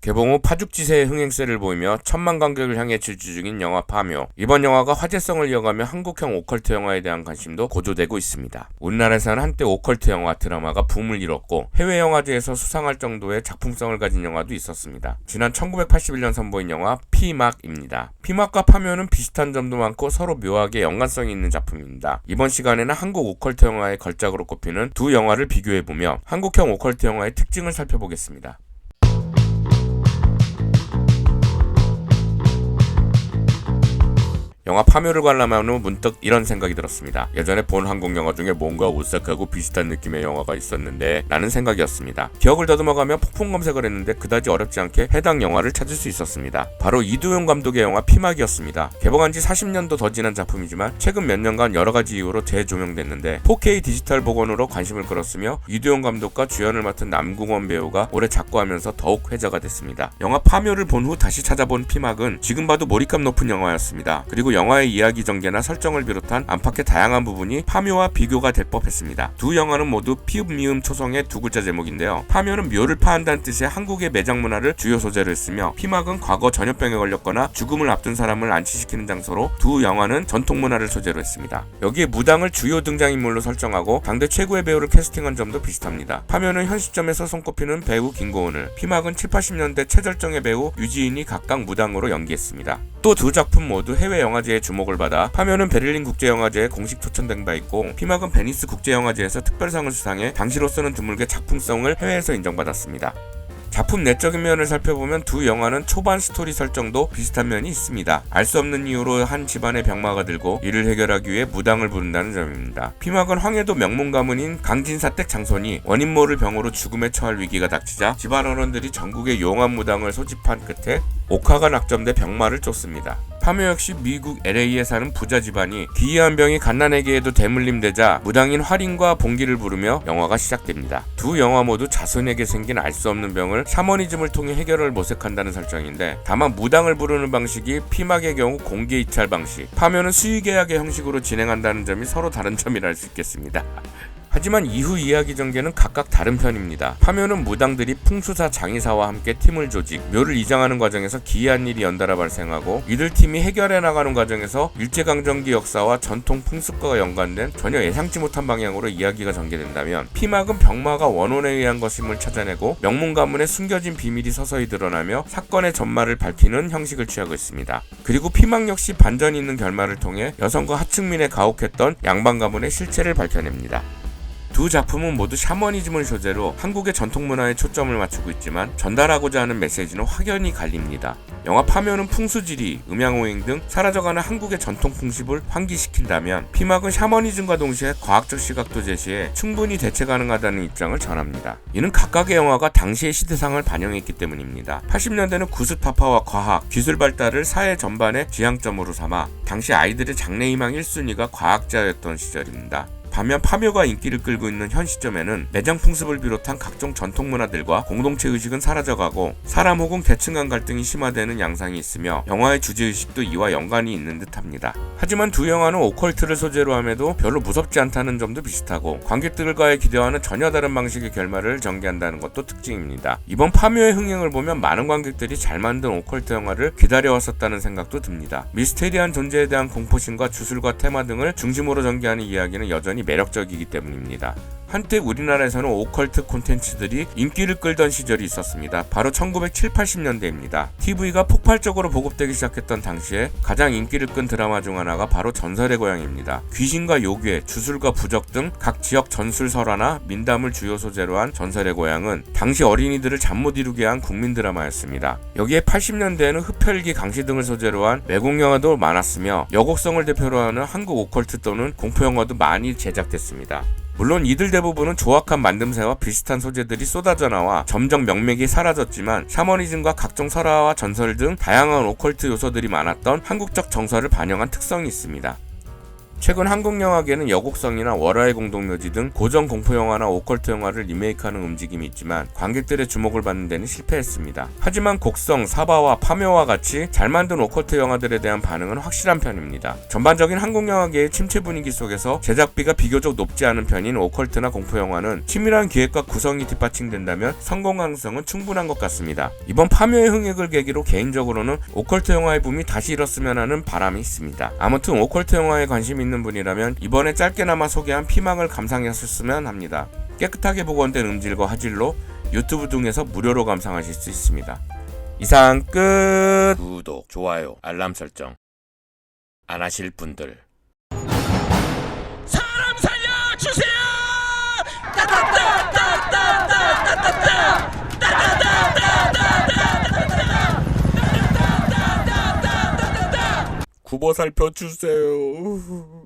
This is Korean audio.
개봉 후 파죽지세의 흥행세를 보이며 천만 관객을 향해 질주 중인 영화 파묘. 이번 영화가 화제성을 이어가며 한국형 오컬트 영화에 대한 관심도 고조되고 있습니다. 우리나라에서는 한때 오컬트 영화, 드라마가 붐을 이뤘고 해외 영화제에서 수상할 정도의 작품성을 가진 영화도 있었습니다. 지난 1981년 선보인 영화 피막입니다. 피막과 파묘는 비슷한 점도 많고 서로 묘하게 연관성이 있는 작품입니다. 이번 시간에는 한국 오컬트 영화의 걸작으로 꼽히는 두 영화를 비교해보며 한국형 오컬트 영화의 특징을 살펴보겠습니다. 영화 파묘를 관람한 후 문득 이런 생각이 들었습니다. 예전에 본 한국 영화 중에 뭔가 오싹하고 비슷한 느낌의 영화가 있었는데 라는 생각이었습니다. 기억을 더듬어가며 폭풍 검색을 했는데 그다지 어렵지 않게 해당 영화를 찾을 수 있었습니다. 바로 이두용 감독의 영화 피막이었습니다. 개봉한 지 40년도 더 지난 작품이지만 최근 몇 년간 여러가지 이유로 재조명됐는데 4K 디지털 복원으로 관심을 끌었으며 이두용 감독과 주연을 맡은 남궁원 배우가 올해 작고하면서 더욱 회자가 됐습니다. 영화 파묘를 본 후 다시 찾아본 피막은 지금 봐도 몰입감 높은 영화였습니다. 그리고 영화의 이야기 전개나 설정을 비롯한 안팎의 다양한 부분이 파묘와 비교가 될 법했습니다. 두 영화는 모두 피읍 미음 초성의 두 글자 제목인데요. 파묘는 묘를 파한다는 뜻의 한국의 매장 문화를 주요 소재로 했으며 피막은 과거 전염병에 걸렸거나 죽음을 앞둔 사람을 안치시키는 장소로 두 영화는 전통 문화를 소재로 했습니다. 여기에 무당을 주요 등장인물로 설정하고 당대 최고의 배우를 캐스팅한 점도 비슷합니다. 파묘는 현 시점에서 손꼽히는 배우 김고은을, 피막은 7, 80년대 최절정의 배우 유지인이 각각 무당으로 연기했습니다. 또 두 작품 모두 해외 영화제의 주목을 받아 파묘는 베를린 국제영화제에 공식 초청된 바 있고 피막은 베니스 국제영화제에서 특별상을 수상해 당시로서는 드물게 작품성을 해외에서 인정받았습니다. 작품 내적인 면을 살펴보면 두 영화는 초반 스토리 설정도 비슷한 면이 있습니다. 알 수 없는 이유로 한 집안의 병마가 들고 이를 해결하기 위해 무당을 부른다는 점입니다. 피막은 황해도 명문 가문인 강진사댁 장손이 원인 모를 병으로 죽음에 처할 위기가 닥치자 집안 어른들이 전국의 용한 무당을 소집한 끝에 옥화가 낙점돼 병마를 쫓습니다. 파묘 역시 미국 LA에 사는 부자 집안이 기이한 병이 갓난아기에도 대물림되자 무당인 화린과 봉기를 부르며 영화가 시작됩니다. 두 영화 모두 자손에게 생긴 알 수 없는 병을 샤머니즘을 통해 해결을 모색한다는 설정인데 다만 무당을 부르는 방식이 피막의 경우 공개 입찰 방식, 파묘는 수의계약의 형식으로 진행한다는 점이 서로 다른 점이라 할 수 있겠습니다. 하지만 이후 이야기 전개는 각각 다른 편입니다. 파묘는 무당들이 풍수사 장의사와 함께 팀을 조직, 묘를 이장하는 과정에서 기이한 일이 연달아 발생하고 이들 팀이 해결해 나가는 과정에서 일제강점기 역사와 전통 풍습과가 연관된 전혀 예상치 못한 방향으로 이야기가 전개된다면 피막은 병마가 원혼에 의한 것임을 찾아내고 명문 가문에 숨겨진 비밀이 서서히 드러나며 사건의 전말을 밝히는 형식을 취하고 있습니다. 그리고 피막 역시 반전이 있는 결말을 통해 여성과 하층민에 가혹했던 양반 가문의 실체를 밝혀냅니다. 두 작품은 모두 샤머니즘을 소재로 한국의 전통 문화에 초점을 맞추고 있지만 전달하고자 하는 메시지는 확연히 갈립니다. 영화 파묘는 풍수지리, 음양오행 등 사라져가는 한국의 전통 풍습을 환기시킨다면 피막은 샤머니즘과 동시에 과학적 시각도 제시해 충분히 대체 가능하다는 입장을 전합니다. 이는 각각의 영화가 당시의 시대상을 반영했기 때문입니다. 80년대는 구스타파와 과학, 기술 발달을 사회 전반의 지향점으로 삼아 당시 아이들의 장래희망 1순위가 과학자였던 시절입니다. 반면 파묘가 인기를 끌고 있는 현 시점에는 매장 풍습을 비롯한 각종 전통 문화들과 공동체 의식은 사라져가고 사람 혹은 계층 간 갈등이 심화되는 양상이 있으며 영화의 주제의식도 이와 연관이 있는 듯합니다. 하지만 두 영화는 오컬트를 소재로 함에도 별로 무섭지 않다는 점도 비슷하고 관객들과의 기대와는 전혀 다른 방식의 결말을 전개한다는 것도 특징입니다. 이번 파묘의 흥행을 보면 많은 관객들이 잘 만든 오컬트 영화를 기다려왔었다는 생각도 듭니다. 미스테리한 존재에 대한 공포심과 주술과 테마 등을 중심으로 전개하는 이야기는 여전히 매력적이기 때문입니다. 한때 우리나라에서는 오컬트 콘텐츠들이 인기를 끌던 시절이 있었습니다. 바로 1970, 80년대입니다. TV가 폭발적으로 보급되기 시작했던 당시에 가장 인기를 끈 드라마 중 하나가 바로 전설의 고향입니다. 귀신과 요괴, 주술과 부적 등 각 지역 전술 설화나 민담을 주요 소재로 한 전설의 고향은 당시 어린이들을 잠 못 이루게 한 국민 드라마였습니다. 여기에 80년대에는 흡혈귀, 강시 등을 소재로 한 외국 영화도 많았으며 여곡성을 대표로 하는 한국 오컬트 또는 공포 영화도 많이 제작됐습니다. 물론 이들 대부분은 조악한 만듦새와 비슷한 소재들이 쏟아져 나와 점점 명맥이 사라졌지만 샤머니즘과 각종 설화와 전설 등 다양한 오컬트 요소들이 많았던 한국적 정서를 반영한 특성이 있습니다. 최근 한국 영화계는 여곡성이나 월화의 공동묘지 등 고전 공포 영화나 오컬트 영화를 리메이크하는 움직임이 있지만 관객들의 주목을 받는 데는 실패했습니다. 하지만 곡성, 사바와 파묘와 같이 잘 만든 오컬트 영화들에 대한 반응은 확실한 편입니다. 전반적인 한국 영화계의 침체 분위기 속에서 제작비가 비교적 높지 않은 편인 오컬트나 공포 영화는 치밀한 기획과 구성이 뒷받침된다면 성공 가능성은 충분한 것 같습니다. 이번 파묘의 흥행을 계기로 개인적으로는 오컬트 영화의 붐이 다시 일었으면 하는 바람이 있습니다. 아무튼 오컬트 영화에 관심 있는 분이라면 이번에 짧게나마 소개한 피망을 감상하셨으면 합니다. 깨끗하게 복원된 음질과 화질로 유튜브 등에서 무료로 감상하실 수 있습니다. 이상 끝. 구독, 좋아요, 알람 설정 안 하실 분들 사람 살려주세요! 구보 살펴주세요.